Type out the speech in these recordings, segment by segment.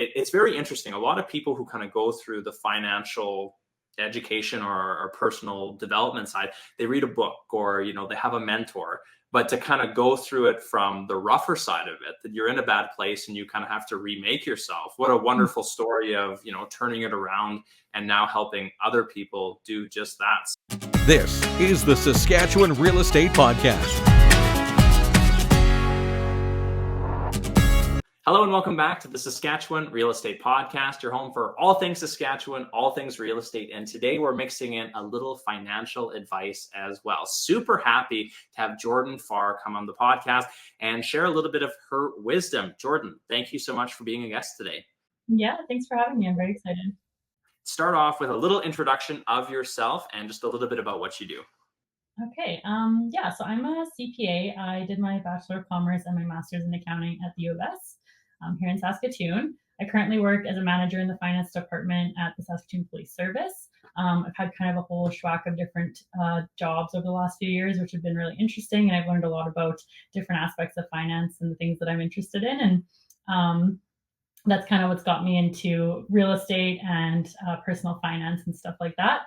it's very interesting. A lot of people who kind of go through the financial education or personal development side, they read a book or, they have a mentor, but to kind of go through it from the rougher side of it, that you're in a bad place and you kind of have to remake yourself. What a wonderful story of, turning it around and now helping other people do just that. This is the Saskatchewan Real Estate Podcast. Hello and welcome back to the Saskatchewan Real Estate Podcast, your home for all things Saskatchewan, all things real estate. And today we're mixing in a little financial advice as well. Super happy to have Jordan Farr come on the podcast and share a little bit of her wisdom. Jordan, thank you so much for being a guest today. Yeah, thanks for having me. I'm very excited. Start off with a little introduction of yourself and just a little bit about what you do. Okay. So I'm a CPA. I did my Bachelor of Commerce and my Master's in Accounting at the U of S here in Saskatoon. I currently work as a manager in the finance department at the Saskatoon Police Service. I've had kind of a whole schwack of different jobs over the last few years, which have been really interesting. And I've learned a lot about different aspects of finance and the things that I'm interested in. And that's kind of what's got me into real estate and personal finance and stuff like that.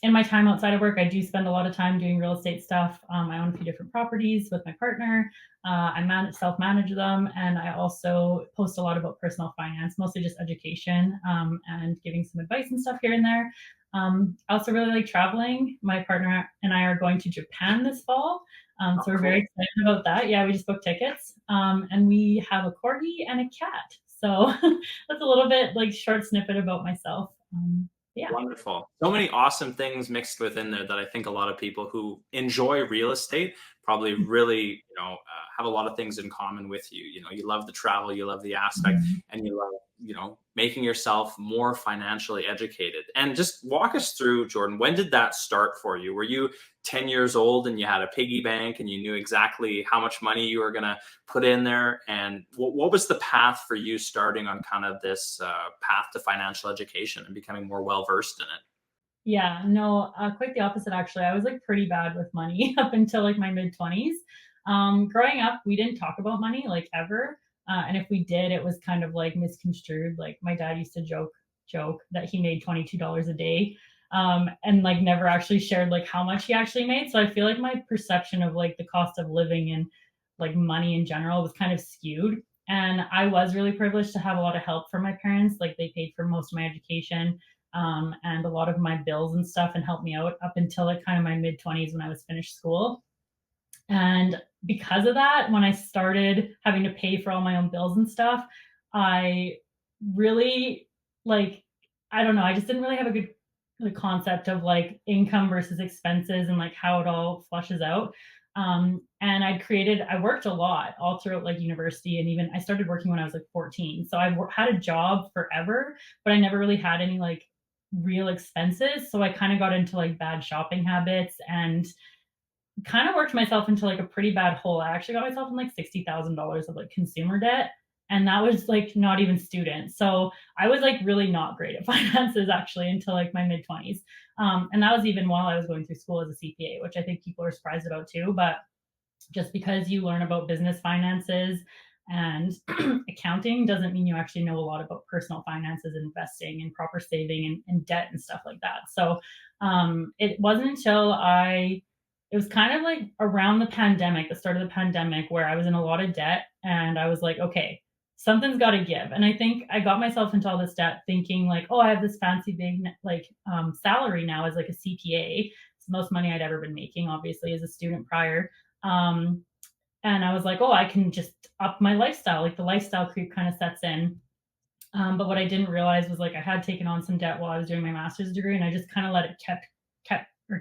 In my time outside of work, I do spend a lot of time doing real estate stuff. I own a few different properties with my partner. I self-manage them, and I also post a lot about personal finance, mostly just education and giving some advice and stuff here and there. I also really like traveling. My partner and I are going to Japan this fall, so we're very excited about that. Yeah, we just booked tickets, and we have a corgi and a cat. So that's a little bit like short snippet about myself. Yeah. Wonderful. So many awesome things mixed within there that I think a lot of people who enjoy real estate probably really, have a lot of things in common with you. You love the travel, you love the aspect, and you love, making yourself more financially educated. And just walk us through, Jordan, when did that start for you? Were you 10 years old and you had a piggy bank and you knew exactly how much money you were going to put in there? And what was the path for you starting on kind of this path to financial education and becoming more well-versed in it? Yeah, no, quite the opposite, actually. I was like pretty bad with money up until like my mid-20s. Growing up, we didn't talk about money like ever. And if we did, it was kind of like misconstrued. Like my dad used to joke that he made $22 a day. And like never actually shared like how much he actually made. So I feel like my perception of like the cost of living and like money in general was kind of skewed. And I was really privileged to have a lot of help from my parents. Like they paid for most of my education and a lot of my bills and stuff and helped me out up until like kind of my mid-20s when I was finished school. And because of that, when I started having to pay for all my own bills and stuff, I really I don't know, I just didn't really have a good concept of like income versus expenses and like how it all flushes out. And I worked a lot all throughout like university, and even I started working when I was like 14. So I had a job forever, but I never really had any like real expenses. So I kind of got into like bad shopping habits and kind of worked myself into like a pretty bad hole. I actually got myself in like $60,000 of like consumer debt. And that was like not even student. So I was like really not great at finances actually until like my mid-20s. And that was even while I was going through school as a CPA, which I think people are surprised about too. But just because you learn about business finances and accounting doesn't mean you actually know a lot about personal finances, investing and proper saving and debt and stuff like that. So it wasn't until it was kind of like around the pandemic, the start of the pandemic, where I was in a lot of debt and I was like, okay, something's got to give. And I think I got myself into all this debt thinking like, oh, I have this fancy big salary now as like a CPA. It's the most money I'd ever been making, obviously, as a student prior. And I was like, oh, I can just up my lifestyle. Like the lifestyle creep kind of sets in. But what I didn't realize was like I had taken on some debt while I was doing my master's degree, and I just kind of let it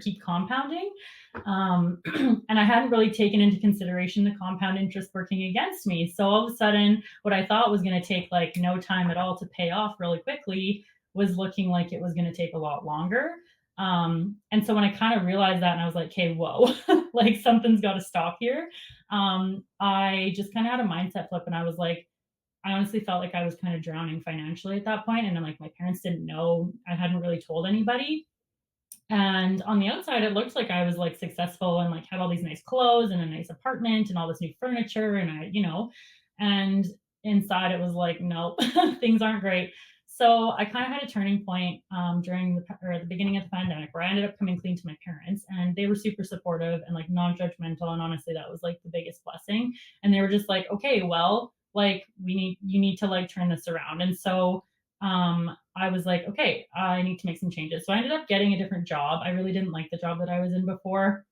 keep compounding. And I hadn't really taken into consideration the compound interest working against me. So all of a sudden, what I thought was going to take like no time at all to pay off really quickly was looking like it was going to take a lot longer. And so when I kind of realized that and I was like, hey, whoa, like something's got to stop here. I just kind of had a mindset flip and I was like, I honestly felt like I was kind of drowning financially at that point. And then like my parents didn't know, I hadn't really told anybody. And on the outside, it looked like I was like successful and like had all these nice clothes and a nice apartment and all this new furniture. And and inside it was like, nope, things aren't great. So I kind of had a turning point during the beginning of the pandemic where I ended up coming clean to my parents, and they were super supportive and like non-judgmental. And honestly, that was like the biggest blessing. And they were just like, okay, well, like you need to like turn this around. And so I was like, okay, I need to make some changes. So I ended up getting a different job. I really didn't like the job that I was in before.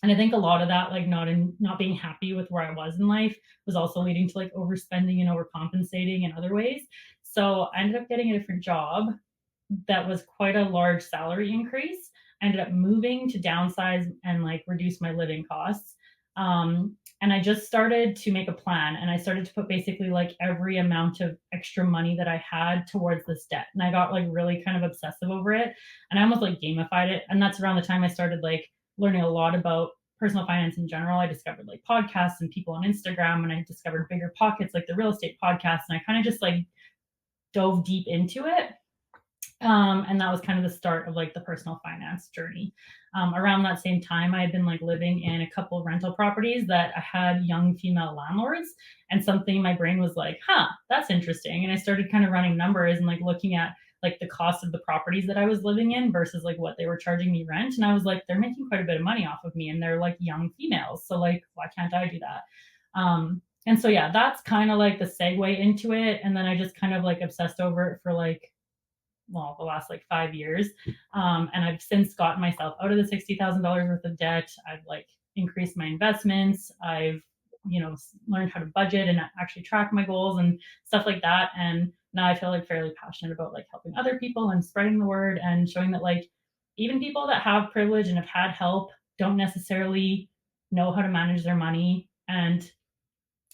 And I think a lot of that, like not being happy with where I was in life, was also leading to like overspending and overcompensating in other ways. So I ended up getting a different job that was quite a large salary increase. I ended up moving to downsize and like reduce my living costs. And I just started to make a plan, and I started to put basically like every amount of extra money that I had towards this debt. And I got like really kind of obsessive over it, and I almost like gamified it. And that's around the time I started like learning a lot about personal finance in general. I discovered like podcasts and people on Instagram, and I discovered Bigger Pockets, like the real estate podcast. And I kind of just like dove deep into it. And that was kind of the start of like the personal finance journey. Around that same time, I had been like living in a couple of rental properties that I had young female landlords, and something in my brain was like, huh, that's interesting. And I started kind of running numbers and like looking at like the cost of the properties that I was living in versus like what they were charging me rent. And I was like, they're making quite a bit of money off of me, and they're like young females. So like, why can't I do that? And so yeah, that's kind of like the segue into it. And then I just kind of like obsessed over it for like, well, the last like 5 years. And I've since gotten myself out of the $60,000 worth of debt. I've like increased my investments. I've, learned how to budget and actually track my goals and stuff like that. And now I feel like fairly passionate about like helping other people and spreading the word and showing that like even people that have privilege and have had help don't necessarily know how to manage their money. And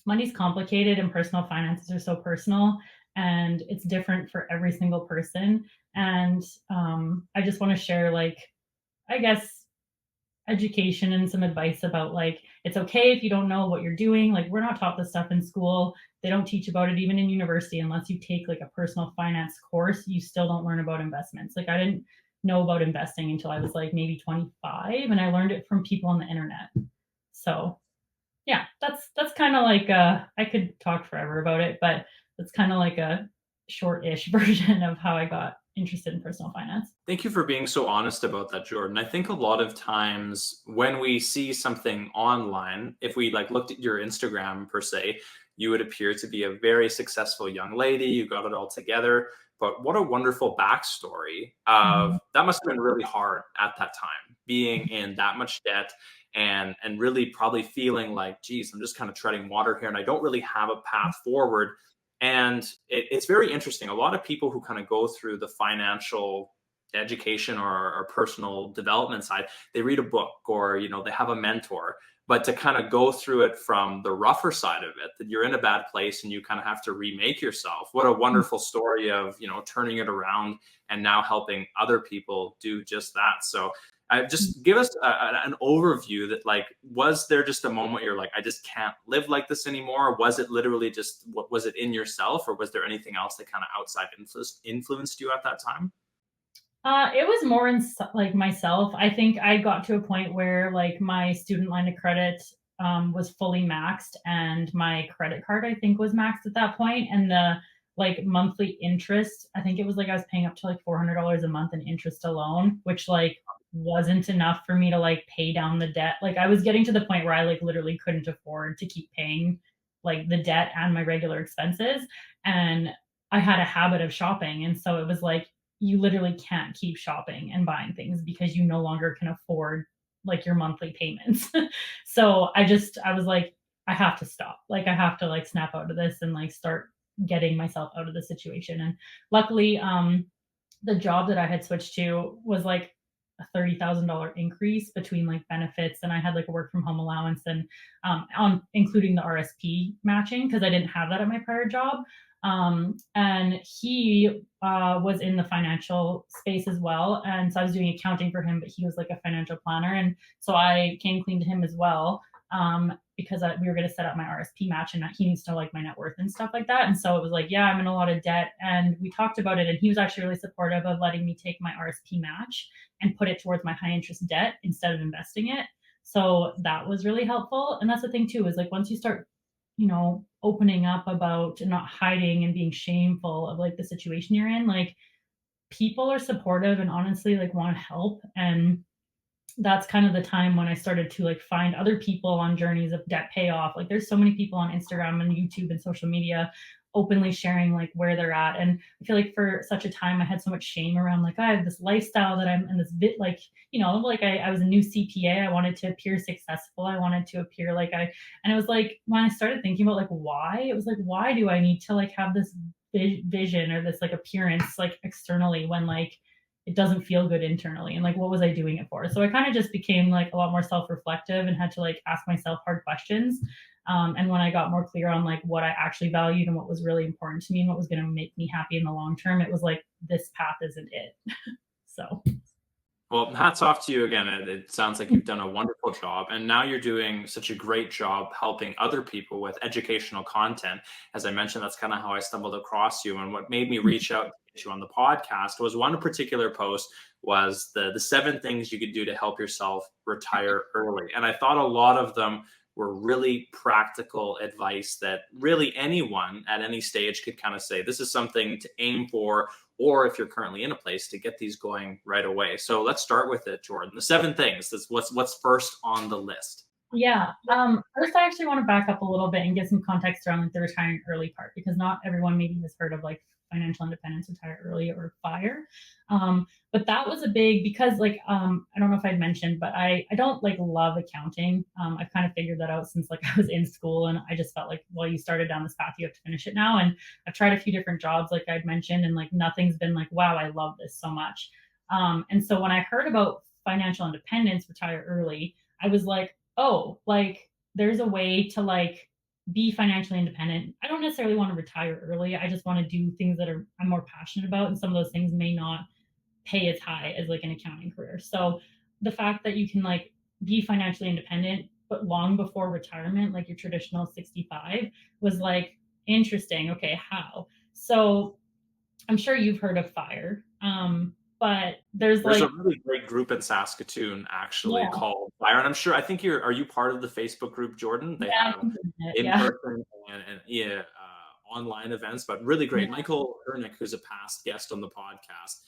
money's complicated, and personal finances are so personal, and it's different for every single person. And I just want to share like, I guess, education and some advice about like, it's okay if you don't know what you're doing. Like, we're not taught this stuff in school. They don't teach about it even in university. Unless you take like a personal finance course, you still don't learn about investments. Like, I didn't know about investing until I was like maybe 25, and I learned it from people on the internet. So yeah, that's kind of like I could talk forever about it, but that's kind of like a short-ish version of how I got interested in personal finance. Thank you for being so honest about that, Jordan. I think a lot of times when we see something online, if we like looked at your Instagram per se, you would appear to be a very successful young lady. You got it all together. But what a wonderful backstory Mhm. of that must have been really hard at that time, being in that much debt and really probably feeling like, geez, I'm just kind of treading water here and I don't really have a path forward. And it's very interesting. A lot of people who kind of go through the financial education or personal development side, they read a book or, they have a mentor. But to kind of go through it from the rougher side of it, that you're in a bad place and you kind of have to remake yourself. What a wonderful story of, turning it around and now helping other people do just that. So just give us an overview that like, was there just a moment you're like, I just can't live like this anymore? Was it literally just, what was it in yourself, or was there anything else that kind of outside influenced you at that time? It was more in like myself. I think I got to a point where like my student line of credit was fully maxed, and my credit card I think was maxed at that point, and the like monthly interest, I think it was like I was paying up to like $400 a month in interest alone, which like wasn't enough for me to like pay down the debt. Like, I was getting to the point where I like literally couldn't afford to keep paying like the debt and my regular expenses. And I had a habit of shopping, and so it was like you literally can't keep shopping and buying things because you no longer can afford like your monthly payments. So I was like, I have to stop. Like, I have to like snap out of this and like start getting myself out of the situation. And luckily, the job that I had switched to was like a $30,000 increase between like benefits, and I had like a work from home allowance, and on including the RSP matching because I didn't have that at my prior job. And he was in the financial space as well, and so I was doing accounting for him, but he was like a financial planner, and so I came clean to him as well. Because we were going to set up my RSP match, and he needs to know like my net worth and stuff like that. And so it was like, yeah, I'm in a lot of debt. And we talked about it, and he was actually really supportive of letting me take my RSP match and put it towards my high interest debt instead of investing it. So that was really helpful. And that's the thing too, is like once you start, opening up about and not hiding and being shameful of like the situation you're in, like people are supportive and honestly like want to help. And that's kind of the time when I started to like find other people on journeys of debt payoff. Like there's so many people on Instagram and YouTube and social media openly sharing like where they're at. And I feel like for such a time I had so much shame around like I have this lifestyle that I'm in this bit like, like I was a new CPA. I wanted to appear successful. I wanted to appear like and it was like when I started thinking about like why, it was like, why do I need to like have this vision or this like appearance like externally when like it doesn't feel good internally, and like what was I doing it for? So I kind of just became like a lot more self-reflective and had to like ask myself hard questions. And when I got more clear on like what I actually valued and what was really important to me and what was going to make me happy in the long term, it was like this path isn't it. So Well, hats off to you again. It sounds like you've done a wonderful job, and now you're doing such a great job helping other people with educational content. As I mentioned, that's kind of how I stumbled across you, and what made me reach out to get you on the podcast was one particular post was the 7 things you could do to help yourself retire early, and I thought a lot of them were really practical advice that really anyone at any stage could kind of say this is something to aim for, or if you're currently in a place to get these going right away. So let's start with it, Jordan. The 7 things. That's what's first on the list. yeah. First, I actually want to back up a little bit and give some context around like the retiring early part because not everyone maybe has heard of like financial independence, retire early, or FIRE. But that was a big because like I don't know if I'd mentioned, but I don't like love accounting. I've kind of figured that out since like I was in school, and I just felt like, well, you started down this path, you have to finish it now. And I've tried a few different jobs, like I'd mentioned, and like nothing's been like, wow, I love this so much. And so when I heard about financial independence, retire early, I was like, oh, like there's a way to like be financially independent. I don't necessarily want to retire early. I just want to do things that I'm more passionate about. And some of those things may not pay as high as like an accounting career. So the fact that you can like be financially independent, but long before retirement, like your traditional 65, was like interesting. Okay, how? So I'm sure you've heard of FIRE. But there's There's like, a really great group in Saskatoon actually yeah, called Fire, and I'm sure I think are you part of the Facebook group, Jordan? They yeah, I have think that's it. in Yeah. person and yeah, online events, but really great. Michael Ernick, who's a past guest on the podcast,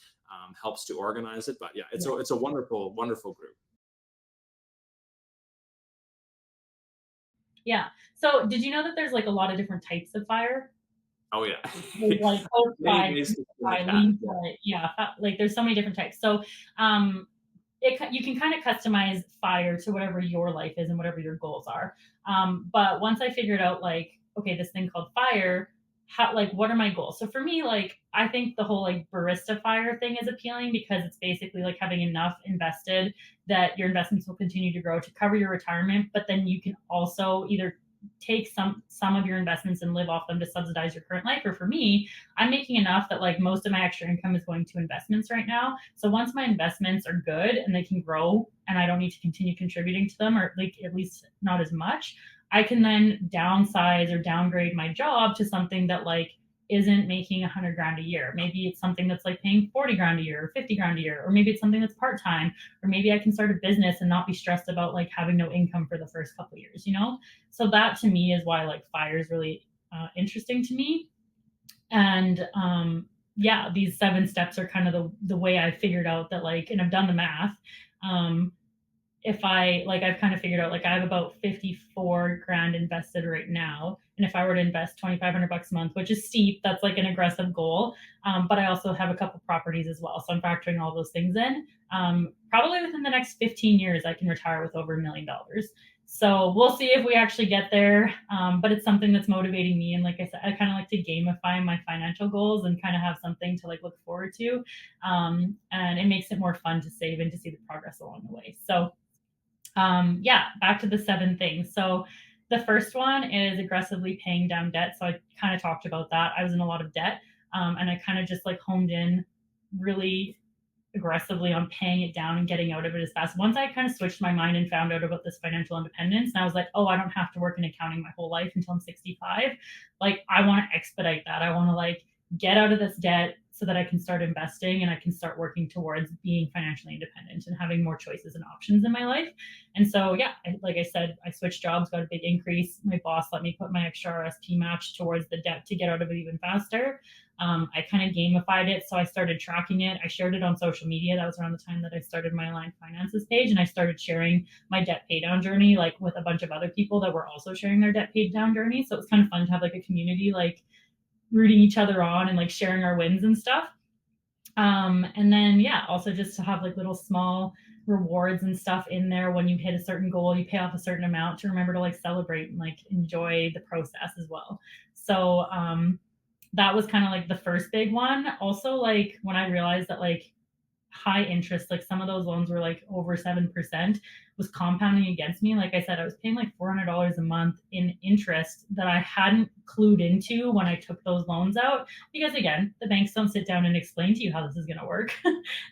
helps to organize it. But yeah, Yeah. it's a wonderful group. Yeah. So did you know that there's like a lot of different types of FIRE? Oh yeah, There's like host many FIRE, ways to skin the cat. lean FIRE, yeah, like there's so many different types. So um you can kind of customize FIRE to whatever your life is and whatever your goals are. But once I figured out like, okay, this thing called FIRE, how like what are my goals? So for me, like I think the whole like barista FIRE thing is appealing because it's basically like having enough invested that your investments will continue to grow to cover your retirement, but then you can also either take some of your investments and live off them to subsidize your current life. Or for me, I'm making enough that like most of my extra income is going to investments right now. So once my investments are good and they can grow and I don't need to continue contributing to them, or like at least not as much, I can then downsize or downgrade my job to something that like isn't making 100 grand a year. Maybe it's something that's like paying 40 grand a year or 50 grand a year, or maybe it's something that's part-time, or maybe I can start a business and not be stressed about like having no income for the first couple of years, So that to me is why like FIRE is really interesting to me. And yeah, these 7 steps are kind of the way I figured out that like, and I've done the math. Um, if I like, I've kind of figured out like I have about 54 grand invested right now. And if I were to invest 2,500 bucks a month, which is steep, that's like an aggressive goal. But I also have a couple properties as well. So I'm factoring all those things in. Probably within the next 15 years, I can retire with over $1 million. So we'll see if we actually get there. But it's something that's motivating me. And like I said, I kind of like to gamify my financial goals and kind of have something to like look forward to. And it makes it more fun to save and to see the progress along the way. So yeah, back to the 7 things. So the first one is aggressively paying down debt. So I kind of talked about that. I was in a lot of debt, and I kind of just like honed in really aggressively on paying it down and getting out of it as fast. Once I kind of switched my mind and found out about this financial independence, and I was like, oh, I don't have to work in accounting my whole life until I'm 65. Like, I want to expedite that. I want to like get out of this debt, so that I can start investing and I can start working towards being financially independent and having more choices and options in my life. And so, yeah, like I said, I switched jobs, got a big increase. My boss let me put my extra RSP match towards the debt to get out of it even faster. I kind of gamified it. So I started tracking it. I shared it on social media. That was around the time that I started my Aligned Finances page. And I started sharing my debt pay down journey, like with a bunch of other people that were also sharing their debt paid down journey. So it was kind of fun to have like a community, like rooting each other on and like sharing our wins and stuff. And then, yeah, also just to have like little small rewards and stuff in there when you hit a certain goal, you pay off a certain amount to remember to like celebrate and like enjoy the process as well. So, that was kind of like the first big one. Also, like when I realized that like high interest, like some of those loans were like over 7%, was compounding against me. Like I said, I was paying like $400 a month in interest that I hadn't clued into when I took those loans out. Because again, the banks don't sit down and explain to you how this is going to work.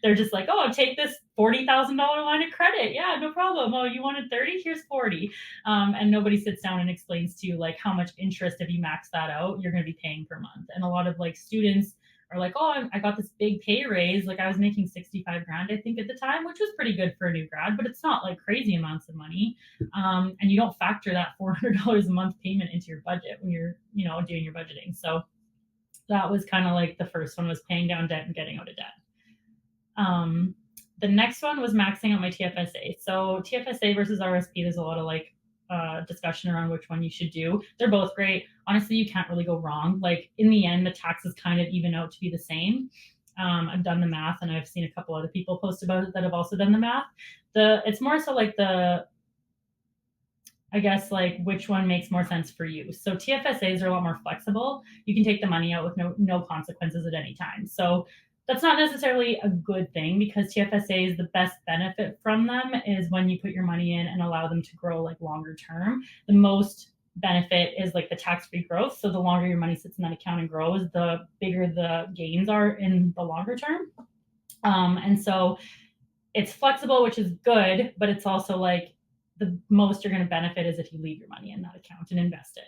They're just like, oh, take this $40,000 line of credit. Yeah, no problem. Oh, you wanted 30? Here's 40. And nobody sits down and explains to you like how much interest, if you max that out, you're going to be paying per month. And a lot of like students are like, oh, I got this big pay raise. Like I was making 65 grand, I think at the time, which was pretty good for a new grad, but it's not like crazy amounts of money. And you don't factor that $400 a month payment into your budget when you're, doing your budgeting. So that was kind of like the first one, was paying down debt and getting out of debt. The next one was maxing out my TFSA. So TFSA versus RSP, there's a lot of like discussion around which one you should do. They're both great. Honestly, you can't really go wrong. Like in the end, the taxes kind of even out to be the same. I've done the math and I've seen a couple other people post about it that have also done the math. It's more so like I guess like which one makes more sense for you. So TFSAs are a lot more flexible. You can take the money out with no consequences at any time. So that's not necessarily a good thing, because TFSAs, the best benefit from them is when you put your money in and allow them to grow like longer term. The most benefit is like the tax-free growth. So the longer your money sits in that account and grows, the bigger the gains are in the longer term. And so it's flexible, which is good, but it's also like the most you're going to benefit is if you leave your money in that account and invest it.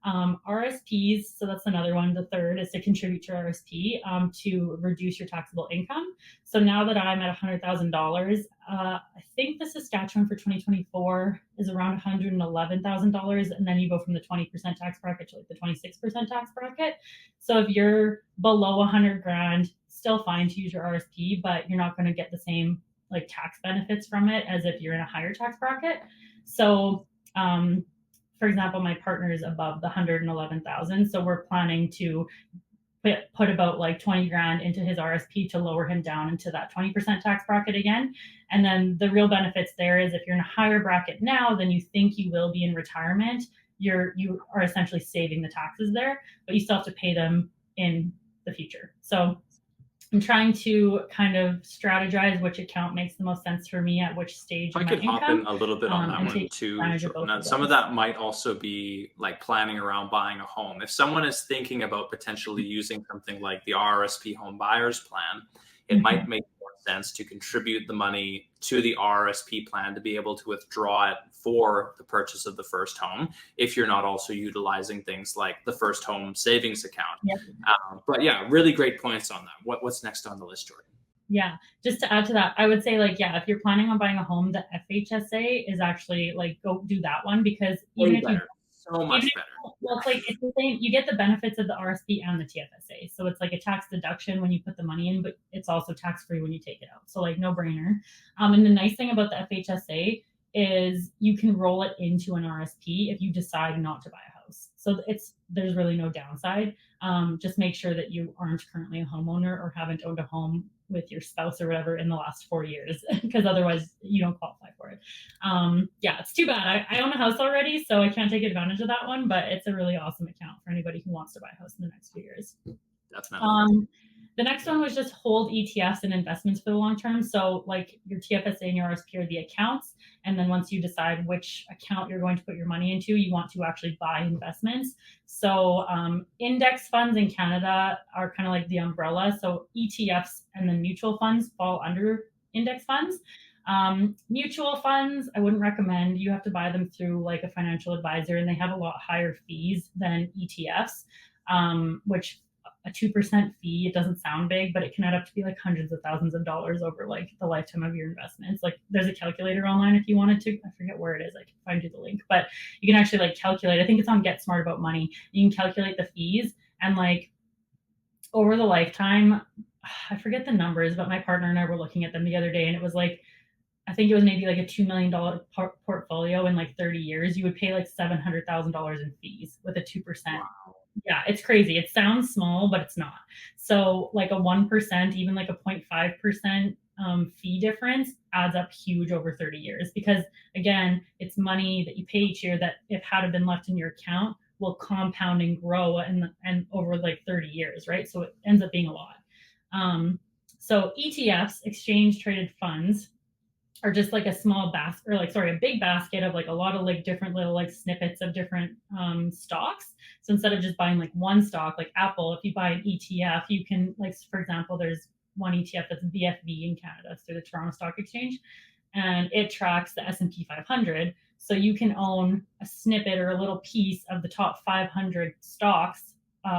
RSPs, so that's another one. The third is to contribute to RSP to reduce your taxable income. So now that I'm at $100,000, I think the Saskatchewan for 2024 is around $111,000, and then you go from the 20% tax bracket to like the 26% tax bracket. So if you're below 100 grand, still fine to use your RSP, but you're not going to get the same like tax benefits from it as if you're in a higher tax bracket. So for example, my partner is above the 111,000. So we're planning to put about like 20 grand into his RSP to lower him down into that 20% tax bracket again. And then the real benefits there is if you're in a higher bracket now than you think you will be in retirement, you are essentially saving the taxes there, but you still have to pay them in the future. So I'm trying to kind of strategize which account makes the most sense for me at which stage If of I my could hop income. in a little bit on that And one take too, advantage of both Jordan. of Some of those. that might also be like planning around buying a home. If someone is thinking about potentially using something like the RSP home buyers plan, it might make more sense to contribute the money to the RSP plan to be able to withdraw it for the purchase of the first home, if you're not also utilizing things like the first home savings account. Yep. But yeah, really great points on that. What's next on the list, Jordan? Yeah, just to add to that, I would say like, yeah, if you're planning on buying a home, the FHSA is actually like, go do that one, because even Way if you better. So much better. well, it's like it's the same. You get the benefits of the RSP and the TFSA, so it's like a tax deduction when you put the money in, but it's also tax free when you take it out. So like no brainer. And the nice thing about the FHSA is you can roll it into an RSP if you decide not to buy a house. So there's really no downside. Just make sure that you aren't currently a homeowner or haven't owned a home with your spouse or whatever in the last 4 years, because otherwise you don't qualify for it. Yeah, it's too bad. I own a house already, so I can't take advantage of that one, but it's a really awesome account for anybody who wants to buy a house in the next few years. Definitely. The next one was just hold ETFs and investments for the long term. So like your TFSA and your RSP are the accounts. And then once you decide which account you're going to put your money into, you want to actually buy investments. So index funds in Canada are kind of like the umbrella. So ETFs and then mutual funds fall under index funds. Mutual funds, I wouldn't recommend. You have to buy them through like a financial advisor, and they have a lot higher fees than ETFs, which a 2% fee. It doesn't sound big, but it can add up to be like hundreds of thousands of dollars over like the lifetime of your investments. Like there's a calculator online if you wanted to. I forget where it is. I can find you the link, but you can actually like calculate. I think it's on Get Smart About Money. You can calculate the fees and like over the lifetime, I forget the numbers, but my partner and I were looking at them the other day, and it was like I think it was maybe like a $2 million portfolio in like 30 years. You would pay like $700,000 in fees with a 2%. Wow. Yeah, it's crazy. It sounds small, but it's not. So like a 1%, even like a 0.5% fee difference adds up huge over 30 years because again, it's money that you pay each year that if had been left in your account will compound and grow and over like 30 years, right? So it ends up being a lot. So ETFs, exchange traded funds, are just like a small basket or like sorry a big basket of like a lot of like different little like snippets of different stocks. So instead of just buying like one stock like Apple, if you buy an ETF you can like for example there's one ETF that's VFV in Canada, it's through the Toronto Stock Exchange, and it tracks the S&P 500, so you can own a snippet or a little piece of the top 500 stocks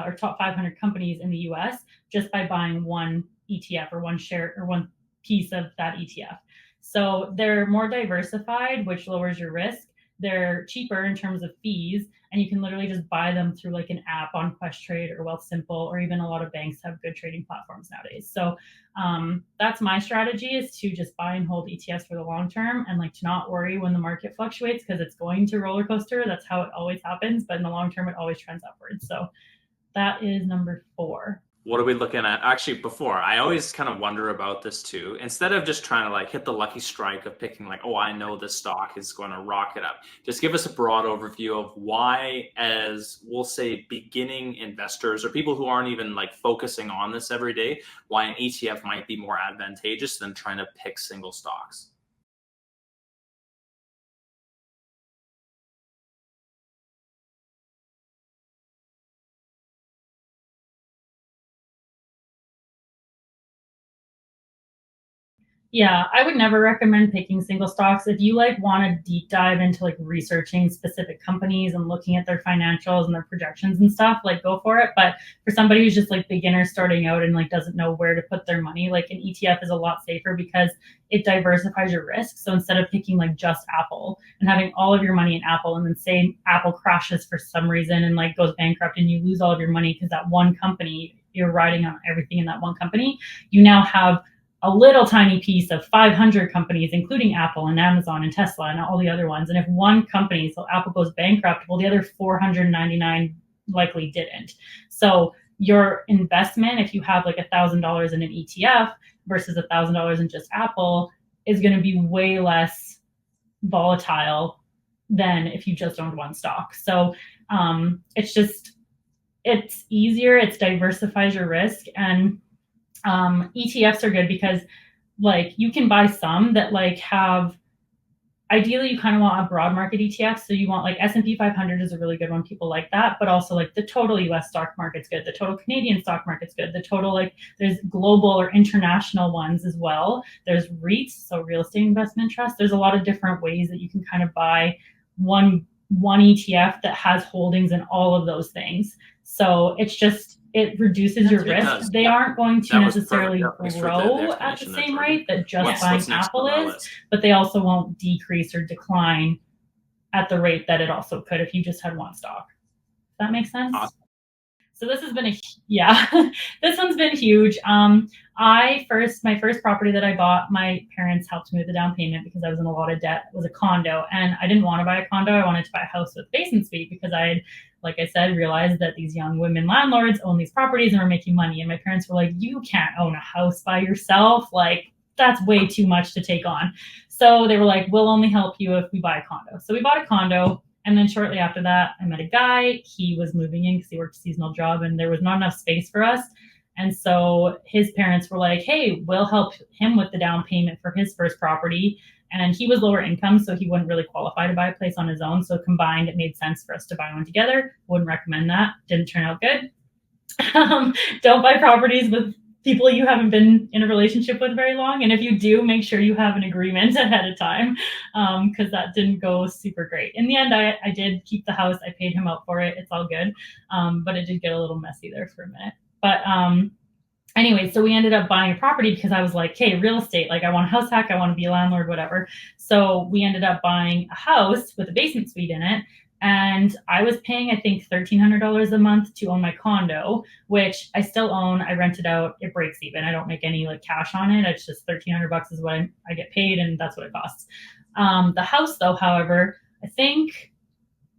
or top 500 companies in the US just by buying one ETF or one share or one piece of that ETF. So they're more diversified, which lowers your risk. They're cheaper in terms of fees, and you can literally just buy them through like an app on Questrade or Wealthsimple, or even a lot of banks have good trading platforms nowadays. So that's my strategy, is to just buy and hold ETFs for the long term and like to not worry when the market fluctuates because it's going to roller coaster. That's how it always happens. But in the long term, it always trends upwards. So that is number 4. What are we looking at? Actually, before, I always kind of wonder about this too. Instead of just trying to like hit the lucky strike of picking like, oh, I know this stock is going to rocket up. Just give us a broad overview of why, as we'll say, beginning investors or people who aren't even like focusing on this every day, why an ETF might be more advantageous than trying to pick single stocks. Yeah, I would never recommend picking single stocks. If you like want to deep dive into like researching specific companies and looking at their financials and their projections and stuff, like go for it. But for somebody who's just like beginner starting out and like doesn't know where to put their money, like an ETF is a lot safer because it diversifies your risk. So instead of picking like just Apple and having all of your money in Apple and then say Apple crashes for some reason and like goes bankrupt and you lose all of your money because that one company, you're riding on everything in that one company, you now have a little tiny piece of 500 companies, including Apple and Amazon and Tesla and all the other ones. And if one company, so Apple goes bankrupt, well, the other 499 likely didn't. So your investment, if you have like $1,000 in an ETF versus $1,000 in just Apple, is going to be way less volatile than if you just owned one stock. So it's easier, it diversifies your risk, and ETFs are good because like you can buy some that like have, ideally you kind of want a broad market ETF. So you want like S&P 500 is a really good one. People like that, but also like the total US stock market's good. The total Canadian stock market's good. The total, like there's global or international ones as well. There's REITs, so real estate investment trust. There's a lot of different ways that you can kind of buy one ETF that has holdings in all of those things. So it reduces your risk. They aren't going to necessarily grow at the same rate that just buying Apple is, but they also won't decrease or decline at the rate that it also could if you just had one stock. Does that make sense? Awesome. So this has been this one's been huge. My first property that I bought, my parents helped me with the down payment because I was in a lot of debt. It was a condo, and I didn't want to buy a condo. I wanted to buy a house with basement suite because I had, like I said, realized that these young women landlords own these properties and were making money. And my parents were like, "You can't own a house by yourself. Like that's way too much to take on." So they were like, "We'll only help you if we buy a condo." So we bought a condo. And then shortly after that, I met a guy. He was moving in because he worked a seasonal job and there was not enough space for us. And so his parents were like, "Hey, we'll help him with the down payment for his first property." And he was lower income, so he wouldn't really qualify to buy a place on his own. So combined, it made sense for us to buy one together. Wouldn't recommend that. Didn't turn out good. Don't buy properties with people you haven't been in a relationship with very long. And if you do, make sure you have an agreement ahead of time, because that didn't go super great. In the end, I did keep the house. I paid him out for it. It's all good. But it did get a little messy there for a minute. But anyway, so we ended up buying a property because I was like, hey, real estate, like I want a house hack, I want to be a landlord, whatever. So we ended up buying a house with a basement suite in it. And I was paying, I think, $1,300 a month to own my condo, which I still own. I rent it out. It breaks even. I don't make any like cash on it. It's just 1,300 bucks is what I get paid, and that's what it costs. The house, though, however, I think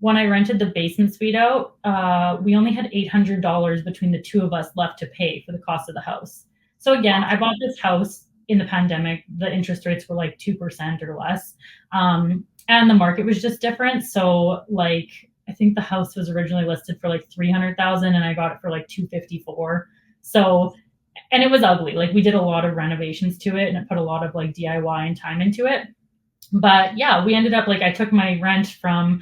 when I rented the basement suite out, we only had $800 between the two of us left to pay for the cost of the house. So again, I bought this house in the pandemic. The interest rates were like 2% or less. And the market was just different. So like, I think the house was originally listed for like 300,000 and I got it for like 254. So, and it was ugly. Like we did a lot of renovations to it and it put a lot of like DIY and time into it. But yeah, we ended up like I took my rent from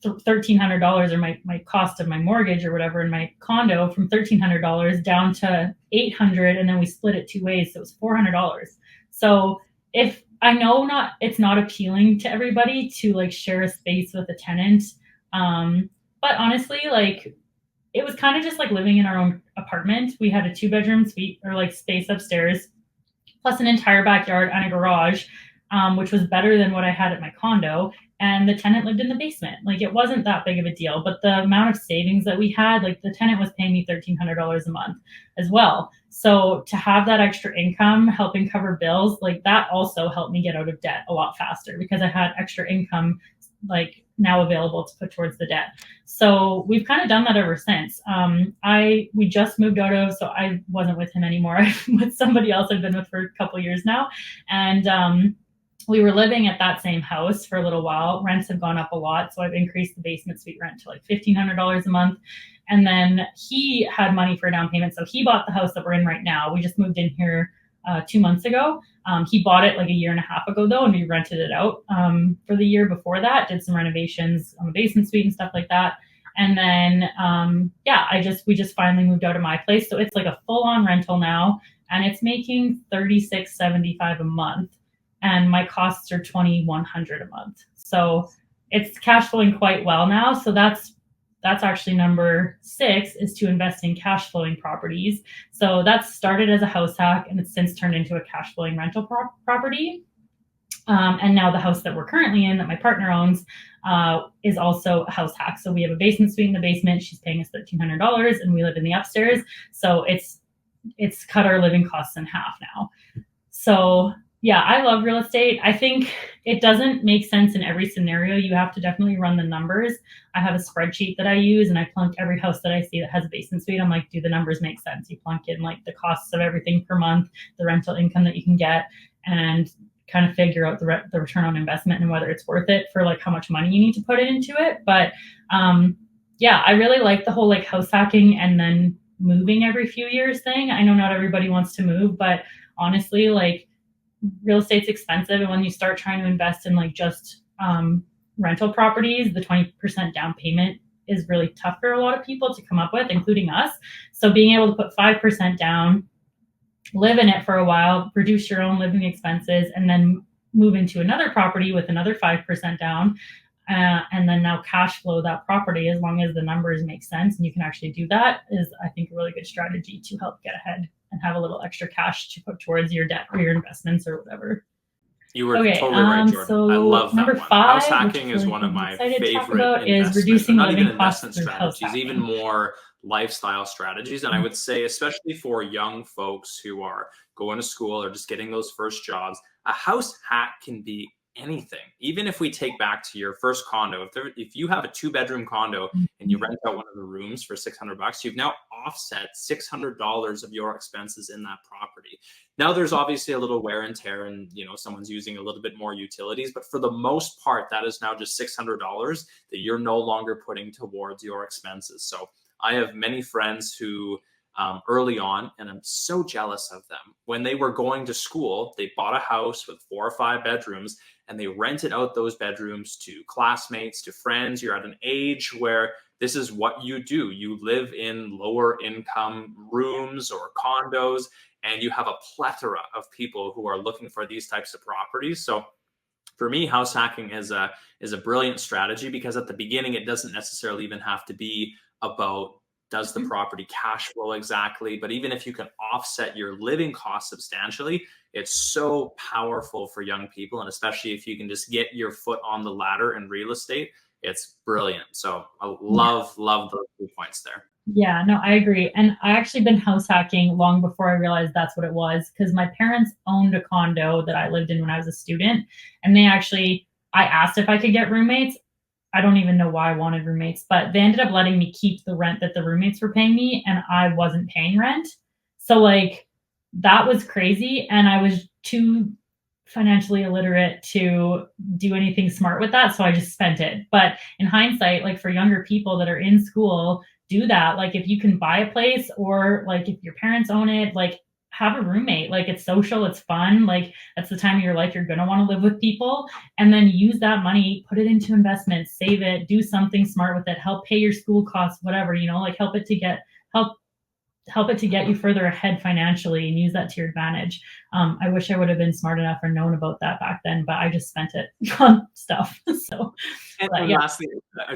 $1,300 or my cost of my mortgage or whatever in my condo from $1,300 down to 800, and then we split it two ways, so it was $400. So if I know not it's not appealing to everybody to like share a space with a tenant, but honestly, like it was kind of just like living in our own apartment. We had a two-bedroom suite or like space upstairs, plus an entire backyard and a garage, which was better than what I had at my condo. And the tenant lived in the basement. Like it wasn't that big of a deal, but the amount of savings that we had, like the tenant was paying me $1,300 a month as well. So to have that extra income helping cover bills, like that also helped me get out of debt a lot faster because I had extra income like now available to put towards the debt. So we've kind of done that ever since. We just moved out of, so I wasn't with him anymore. I'm with somebody else I've been with for a couple years now, and we were living at that same house for a little while. Rents have gone up a lot, so I've increased the basement suite rent to like $1,500 a month. And then he had money for a down payment, so he bought the house that we're in right now. We just moved in here 2 months ago. He bought it like a year and a half ago though, and we rented it out for the year before that. Did some renovations on the basement suite and stuff like that. And then we just finally moved out of my place, so it's like a full on rental now, and it's making $36.75 a month, and my costs are $2,100 a month. So it's cash flowing quite well now. So that's actually number 6 is to invest in cash flowing properties. So that's started as a house hack and it's since turned into a cash flowing rental property. And now the house that we're currently in that my partner owns is also a house hack. So we have a basement suite in the basement. She's paying us $1,300 and we live in the upstairs. So it's cut our living costs in half now. So yeah, I love real estate. I think it doesn't make sense in every scenario. You have to definitely run the numbers. I have a spreadsheet that I use and I plunk every house that I see that has a basement suite. I'm like, do the numbers make sense? You plunk in like the costs of everything per month, the rental income that you can get, and kind of figure out the return on investment and whether it's worth it for like how much money you need to put into it. But yeah, I really like the whole like house hacking and then moving every few years thing. I know not everybody wants to move, but honestly, like real estate's expensive, and when you start trying to invest in like just rental properties, the 20% down payment is really tough for a lot of people to come up with, including us. So being able to put 5% down, live in it for a while, reduce your own living expenses, and then move into another property with another 5% down, and then now cash flow that property as long as the numbers make sense and you can actually do that is, I think, a really good strategy to help get ahead and have a little extra cash to put towards your debt or your investments or whatever. You were totally right, Jordan. So I love number that one. 5, House hacking is one of my favorite is investment, reducing not even living costs investment through house strategies, even hacking. more lifestyle strategies. And I would say, especially for young folks who are going to school or just getting those first jobs, a house hack can be anything. Even if we take back to your first condo, if you have a 2-bedroom condo and you rent out one of the rooms for $600, you've now offset $600 of your expenses in that property. Now there's obviously a little wear and tear and someone's using a little bit more utilities, but for the most part, that is now just $600 that you're no longer putting towards your expenses. So I have many friends who early on, and I'm so jealous of them. When they were going to school, they bought a house with 4 or 5 bedrooms and they rented out those bedrooms to classmates, to friends. You're at an age where this is what you do. You live in lower income rooms or condos, and you have a plethora of people who are looking for these types of properties. So for me, house hacking is a brilliant strategy because at the beginning, it doesn't necessarily even have to be about does the property cash flow exactly? But even if you can offset your living costs substantially, it's so powerful for young people. And especially if you can just get your foot on the ladder in real estate, it's brilliant. So I love those 2 points there. Yeah, no, I agree. And I actually been house hacking long before I realized that's what it was, because my parents owned a condo that I lived in when I was a student. And I asked if I could get roommates. I don't even know why I wanted roommates, but they ended up letting me keep the rent that the roommates were paying me, and I wasn't paying rent. So like that was crazy, and I was too financially illiterate to do anything smart with that, so I just spent it. But in hindsight, like for younger people that are in school, do that. Like if you can buy a place, or like if your parents own it, like have a roommate. Like it's social, it's fun. Like that's the time of your life you're going to want to live with people, and then use that money, put it into investments, save it, do something smart with it, help pay your school costs, whatever, like help it to get you further ahead financially, and use that to your advantage. I wish I would have been smart enough or known about that back then, but I just spent it on stuff. So, but And yeah. lastly,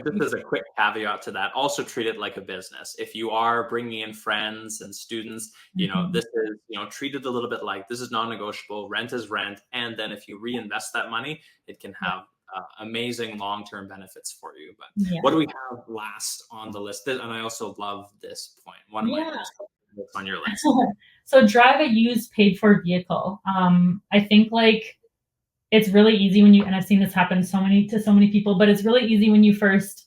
just as a quick caveat to that, also treat it like a business. If you are bringing in friends and students, Mhm. this is, treat it a little bit like this is non-negotiable. Rent is rent. And then if you reinvest that money, it can Yeah. have amazing long-term benefits for you. But what Yeah. do we have last on the list? And I also love this point. One of my Yeah. most favorites on your list. So drive a used paid for vehicle. I think like it's really easy when and I've seen this happen to so many people, but it's really easy when you first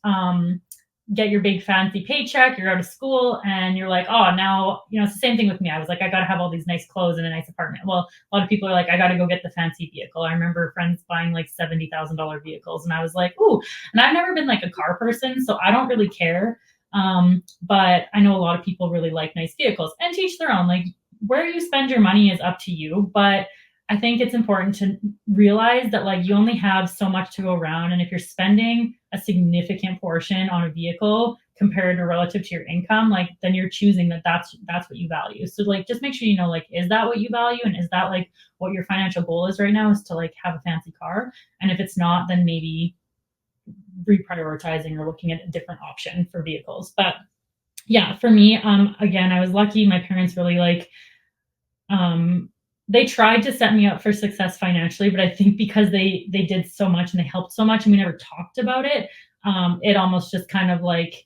get your big fancy paycheck, you're out of school, and you're like, oh, now, it's the same thing with me. I was like, I got to have all these nice clothes and a nice apartment. Well, a lot of people are like, I got to go get the fancy vehicle. I remember friends buying like $70,000 vehicles, and I was like, ooh, and I've never been like a car person, so I don't really care. But I know a lot of people really like nice vehicles, and teach their own. Like where you spend your money is up to you, but I think it's important to realize that like you only have so much to go around, and if you're spending a significant portion on a vehicle compared to relative to your income, like then you're choosing that's what you value. So like just make sure like is that what you value, and is that like what your financial goal is right now, is to like have a fancy car? And if it's not, then maybe reprioritizing or looking at a different option for vehicles. But yeah, for me, again, I was lucky. My parents really um they tried to set me up for success financially, but I think because they did so much and they helped so much and we never talked about it, it almost just kind of like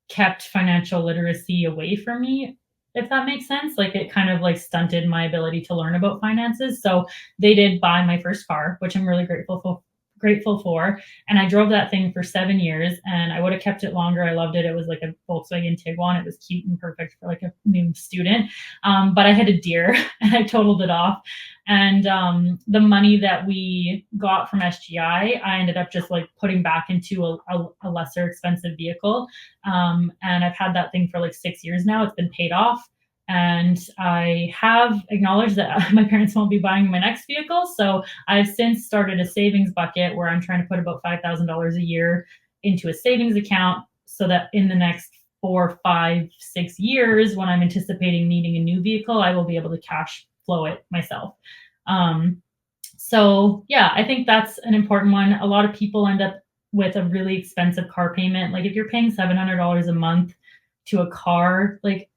kept financial literacy away from me, if that makes sense. Like it kind of like stunted my ability to learn about finances. So they did buy my first car, which I'm really grateful for. And I drove that thing for 7 years, and I would have kept it longer. I loved it. It was like a Volkswagen Tiguan. It was cute and perfect for like a new student. But I had a deer and I totaled it off. And the money that we got from SGI, I ended up just like putting back into a lesser expensive vehicle. And I've had that thing for like 6 years now. It's been paid off. And I have acknowledged that my parents won't be buying my next vehicle. So I've since started a savings bucket where I'm trying to put about $5,000 a year into a savings account, so that in the next 4, 5, 6 years, when I'm anticipating needing a new vehicle, I will be able to cash flow it myself. Um, so yeah, I think that's an important one. A lot of people end up with a really expensive car payment. Like if you're paying $700 a month to a car, like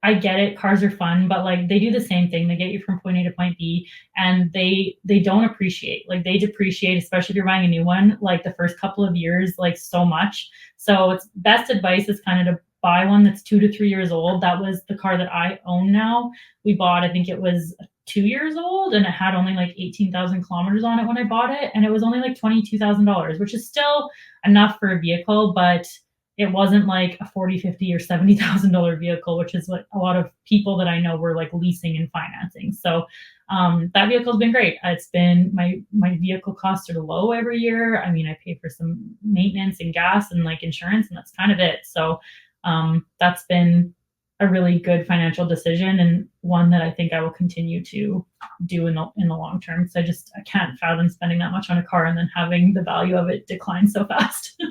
I get it, cars are fun, but like they do the same thing. They get you from point A to point B, and they don't appreciate. Like they depreciate, especially if you're buying a new one, like the first couple of years, like so much. So it's best advice is kind of to buy one that's 2 to 3 years old. That was the car that I own now. We bought, I think it was 2 years old, and it had only like 18,000 kilometers on it when I bought it. And it was only like $22,000, which is still enough for a vehicle, but it wasn't like a 40, 50 or $70,000 vehicle, which is what a lot of people that I know were like leasing and financing. So that vehicle's been great. It's been my vehicle costs are low every year. I mean, I pay for some maintenance and gas and like insurance, and that's kind of it. So that's been a really good financial decision, and one that I think I will continue to do in the long term. So I can't fathom spending that much on a car and then having the value of it decline so fast.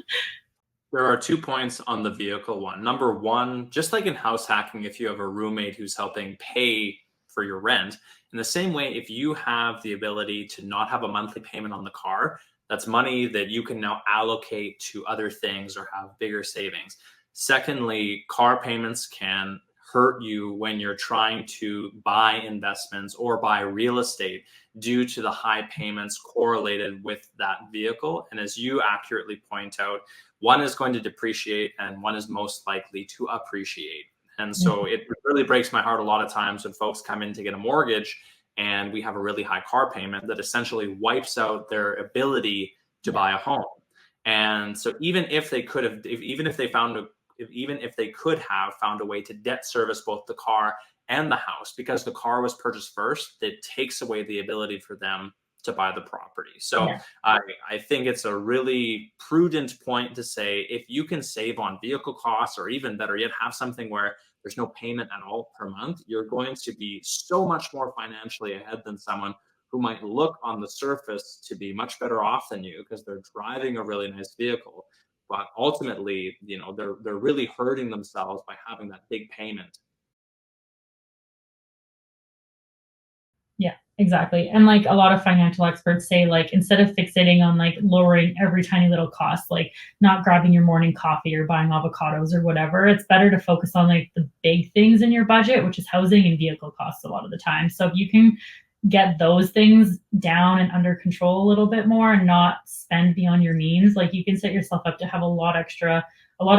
There are 2 points on the vehicle one. Number one, just like in house hacking, if you have a roommate who's helping pay for your rent, in the same way, if you have the ability to not have a monthly payment on the car, that's money that you can now allocate to other things or have bigger savings. Secondly, car payments can hurt you when you're trying to buy investments or buy real estate due to the high payments correlated with that vehicle. And as you accurately point out, one is going to depreciate and one is most likely to appreciate. And Yeah. so it really breaks my heart a lot of times when folks come in to get a mortgage and we have a really high car payment that essentially wipes out their ability to buy a home. And so even if they could have, even if they found a even if they could have found a way to debt service both the car and the house, because the car was purchased first, it takes away the ability for them to buy the property. So Yeah. I think it's a really prudent point to say if you can save on vehicle costs, or even better yet, have something where there's no payment at all per month, you're going to be so much more financially ahead than someone who might look on the surface to be much better off than you because they're driving a really nice vehicle, but ultimately, they're really hurting themselves by having that big payment. Yeah, exactly. And like a lot of financial experts say, like instead of fixating on like lowering every tiny little cost, like not grabbing your morning coffee or buying avocados or whatever, it's better to focus on like the big things in your budget, which is housing and vehicle costs a lot of the time. So if you can get those things down and under control a little bit more and not spend beyond your means, like you can set yourself up to have a lot of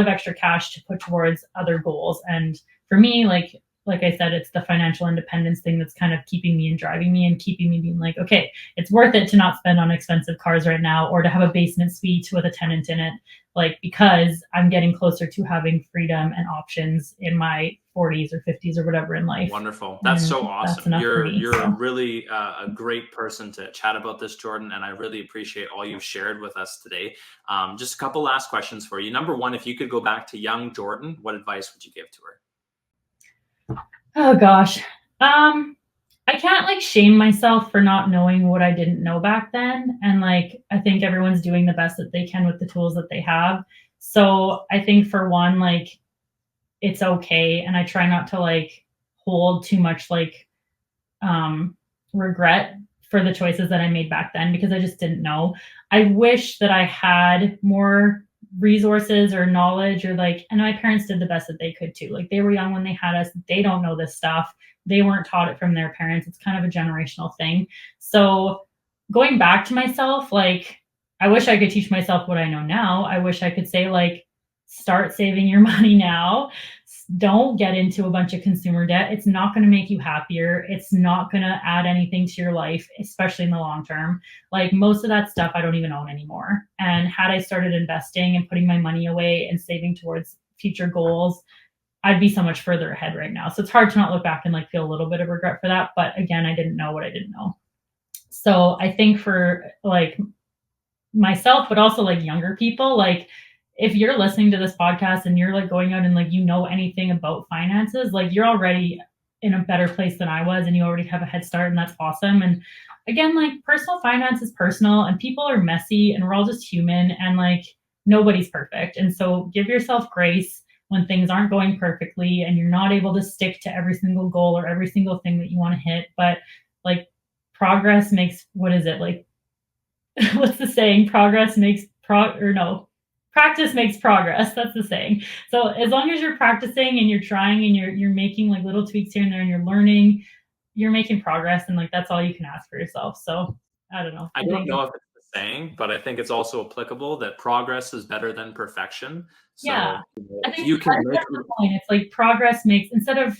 extra cash to put towards other goals. And for me, like I said, it's the financial independence thing that's kind of keeping me and driving me and keeping me being like, okay, it's worth it to not spend on expensive cars right now or to have a basement suite with a tenant in it, like because I'm getting closer to having freedom and options in my 40s or 50s or whatever in life. Wonderful. That's And so that's awesome. enough for me. You're So really a great person to chat about this, Jordan, and I really appreciate all you've shared with us today. Just a couple last questions for you. Number one, if you could go back to young Jordan, what advice would you give to her? oh gosh. I can't like shame myself for not knowing what I didn't know back then. And like I think everyone's doing the best that they can with the tools that they have. So I think for one, like it's okay. And I try not to like hold too much like regret for the choices that I made back then because I just didn't know. I wish that I had more resources or knowledge or like, and my parents did the best that they could too. Like they were young when they had us. They don't know this stuff. They weren't taught it from their parents. It's kind of a generational thing. So going back to myself, like I wish I could teach myself what I know now. I wish I could say like, start saving your money now. Don't get into a bunch of consumer debt. It's not going to make you happier. It's not going to add anything to your life, especially in the long term. Like most of that stuff I don't even own anymore. And had I started investing and putting my money away and saving towards future goals, I'd be so much further ahead right now. So it's hard to not look back and like feel a little bit of regret for that. But again, I didn't know what I didn't know. So I think for like myself, but also like younger people, like if you're listening to this podcast and you're like going out and like you know anything about finances, like you're already in a better place than I was and you already have a head start and that's awesome. And again, like personal finance is personal and people are messy and we're all just human and like nobody's perfect. And so give yourself grace when things aren't going perfectly and you're not able to stick to every single goal or every single thing that you want to hit. But like progress makes, what is it? Like what's the saying? Practice makes progress. That's the saying. So as long as you're practicing and you're trying and you're making like little tweaks here and there and you're learning, you're making progress and like that's all you can ask for yourself. So I don't know. I I don't think know if it's the saying, but I think it's also applicable that progress is better than perfection. yeah. So I if think you can make that's the point. It's like progress makes instead of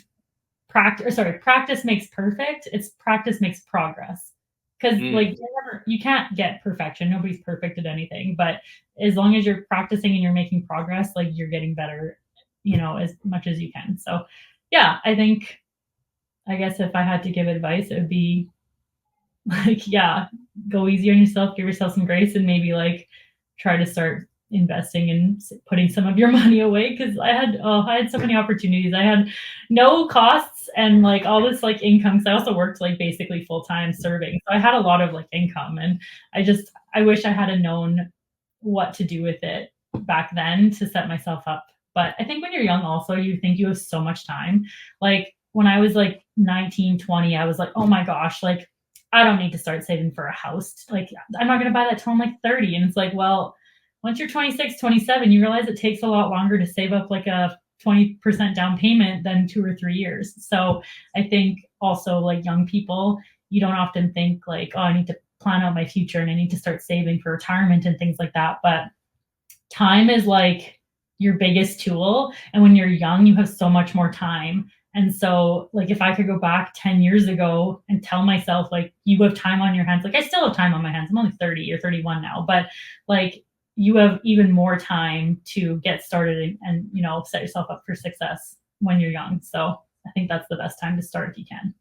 practice makes perfect. It's practice makes progress. Because like mm, you can't get perfection. Nobody's perfect at anything. But as long as you're practicing and you're making progress, like you're getting better, as much as you can. So yeah, I guess if I had to give advice, it would be like, yeah, go easy on yourself, give yourself some grace, and maybe like try to start investing and putting some of your money away because I had so many opportunities. I had no costs and like all this like income. So I also worked like basically full time serving, so I had a lot of like income, and I wish I had known what to do with it back then to set myself up. But I think when you're young, also, you think you have so much time. Like when I was like 19, 20, I was like, oh my gosh, like I don't need to start saving for a house. Like I'm not going to buy that till I'm like 30. And it's like, well, once you're 26, 27, you realize it takes a lot longer to save up like a 20% down payment than 2 or 3 years. So I think also like young people, you don't often think like, oh, I need to plan out my future and I need to start saving for retirement and things like that. But time is like your biggest tool. And when you're young, you have so much more time. And so, like, if I could go back 10 years ago and tell myself, like, you have time on your hands, like, I still have time on my hands. I'm only 30 or 31 now, but like, you have even more time to get started and, you know, set yourself up for success when you're young. So I think that's the best time to start if you can.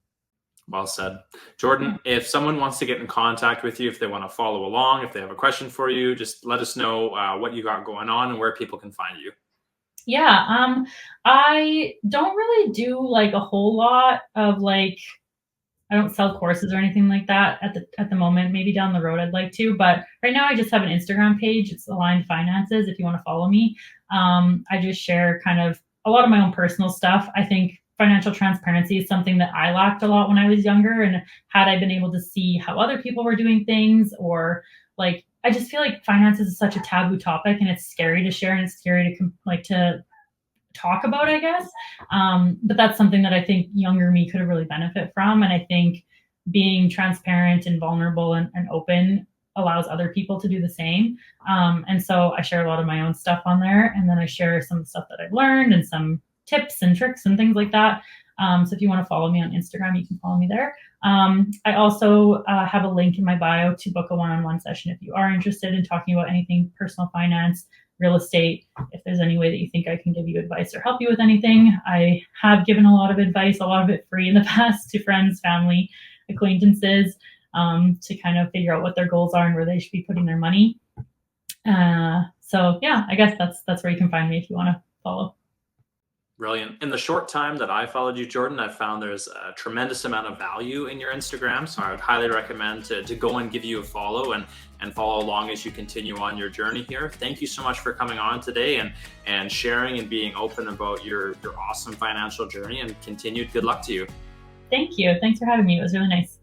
Well said. Jordan, if someone wants to get in contact with you, if they want to follow along, if they have a question for you, just let us know what you got going on and where people can find you. Yeah, I don't really do like a whole lot of like I don't sell courses or anything like that at the moment. Maybe down the road I'd like to, but right now I just have an Instagram page. It's Aligned Finances. If you want to follow me, I just share kind of a lot of my own personal stuff. I think financial transparency is something that I lacked a lot when I was younger, and had I been able to see how other people were doing things, or like I just feel like finances is such a taboo topic, and it's scary to share, and it's scary to like to talk about, I guess. But that's something that I think younger me could have really benefit from. And I think being transparent and vulnerable and open allows other people to do the same. And so I share a lot of my own stuff on there. And then I share some stuff that I've learned and some tips and tricks and things like that. So if you want to follow me on Instagram, you can follow me there. I also have a link in my bio to book a one-on-one session if you are interested in talking about anything personal finance, real estate. If there's any way that you think I can give you advice or help you with anything, I have given a lot of advice, a lot of it free in the past, to friends, family, acquaintances, to kind of figure out what their goals are and where they should be putting their money. So yeah, I guess that's where you can find me if you want to follow. Brilliant. In the short time that I followed you, Jordan, I've found there's a tremendous amount of value in your Instagram. So I would highly recommend to go and give you a follow and follow along as you continue on your journey here. Thank you so much for coming on today and sharing and being open about your awesome financial journey, and continued good luck to you. Thank you. Thanks for having me. It was really nice.